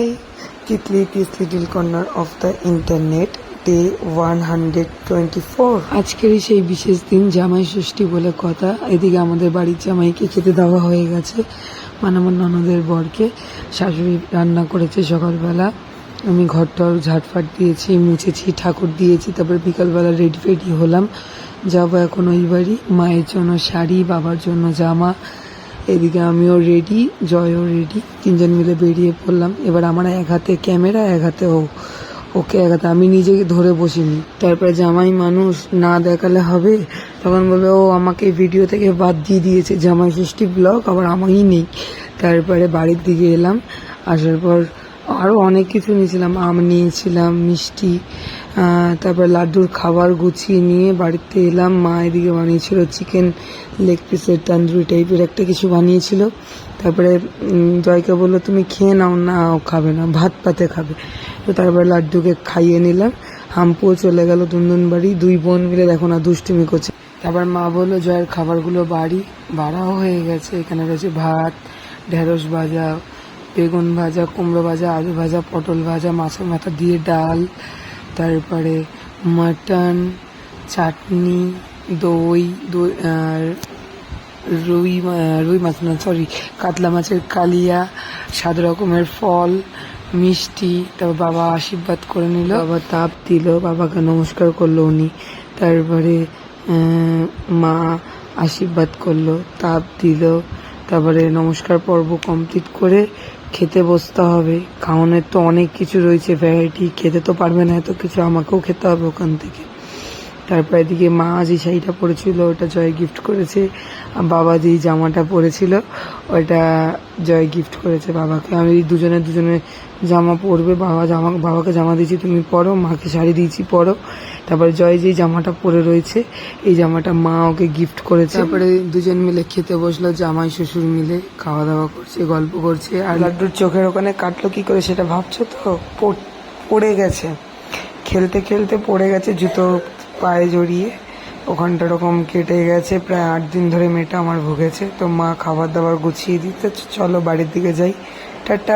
High Titli peace little corner of the internet day 124। আজকেরই সেই বিশেষ দিন, জামাই ষষ্ঠী বলে কথা। এদিকে আমাদের বাড়ির জামাইকে খেতে দেওয়া হয়ে গেছে, মানে আমার ননদের বরকে। শাশুড়ি রান্না করেছে সকালবেলা, আমি ঘরটাও ঝাড়ফাট দিয়েছি, মুছেছি, ঠাকুর দিয়েছি। তারপরে বিকালবেলা রেডি ফেডি হলাম, যাবো এখন ওই বাড়ি। মায়ের জন্য শাড়ি, বাবার জন্য জামা, এদিকে আমিও রেডি, জয়ও রেডি, তিনজন মিলে বেরিয়ে পড়লাম। এবার আমার এক হাতে ক্যামেরা, এক হাতে ওকে এক হাতে, আমি নিজেকে ধরে বসিনি। তারপরে জামাই মানুষ, না দেখালে হবে। তখন বলবে ও আমাকে ভিডিও থেকে বাদ দিয়ে দিয়েছে, জামাই ষষ্ঠী ব্লগ আবার আমারই নেই। তারপরে বাড়ির দিকে এলাম, আসার পর আরও অনেক কিছু নিয়েছিলাম, আম নিয়েছিলাম, মিষ্টি, তারপর লাড্ডুর খাবার গুছিয়ে নিয়ে বাড়িতে এলাম। মা এদিকে বানিয়েছিল চিকেন লেগ পিসের তন্দুরি টাইপের একটা কিছু বানিয়েছিল। তারপরে জয়কে বললো তুমি খেয়ে নাও, না ও খাবে না, ভাত পাতে খাবে। তো তারপরে লাড্ডুকে খাইয়ে নিলাম। হাম্পুও চলে গেল দুনদুন বাড়ি, দুই বোন মিলে দেখো না দুষ্টুমি করছে। তারপর মা বললো জয়ের খাবারগুলো বাড়াও হয়ে গেছে। এখানে রয়েছে ভাত, ঢেঁড়স ভাজা, বেগুন ভাজা, কুমড়ো ভাজা, আলু ভাজা, পটল ভাজা, মাছের মাথা দিয়ে ডাল, তারপরে মাটন, চাটনি, দই, আর রুই মাছ না সরি কাতলা মাছের কালিয়া, 7 রকমের ফল, মিষ্টি। তারপর বাবা আশীর্বাদ করে নিল, বাবা তাপ দিল, বাবাকে নমস্কার করলো উনি। তারপরে মা আশীর্বাদ করলো, তাপ দিল। তারপরে নমস্কার পর্ব কমপ্লিট করে খেতে বসতে হবে। খাওয়ানোর তো অনেক কিছু রয়েছে, ভ্যারাইটি, খেতে তো পারবে না এত কিছু, আমাকেও খেতে হবে ওখান থেকে। তারপর এদিকে মা যে শাড়িটা পরেছিল ওটা জয় গিফট করেছে, আর বাবা যেই জামাটা পরেছিল ওইটা জয় গিফট করেছে বাবাকে। আমি দুজনে জামা পরবে, বাবাকে জামা দিয়েছি তুমি পরো, মাকে শাড়ি দিয়েছি পরো। তারপরে জয় যেই জামাটা পরে রয়েছে এই জামাটা মা ওকে গিফট করেছে। তারপরে দুজন মিলে খেতে বসলো, জামাই শ্বশুর মিলে খাওয়া দাওয়া করছে, গল্প করছে। আর লাড্ডুর চোখের ওখানে কাটলো কি করে সেটা ভাবছো তো, পড়ে গেছে, খেলতে খেলতে পড়ে গেছে, জুতো পায়ে জড়িয়ে ওখানটা এরকম কেটে গেছে। প্রায় 8 দিন ধরে মেয়েটা আমার ভুগেছে। তো মা খাবার দাবার গুছিয়ে দিতে, চলো বাড়ির দিকে যাই, টাটা।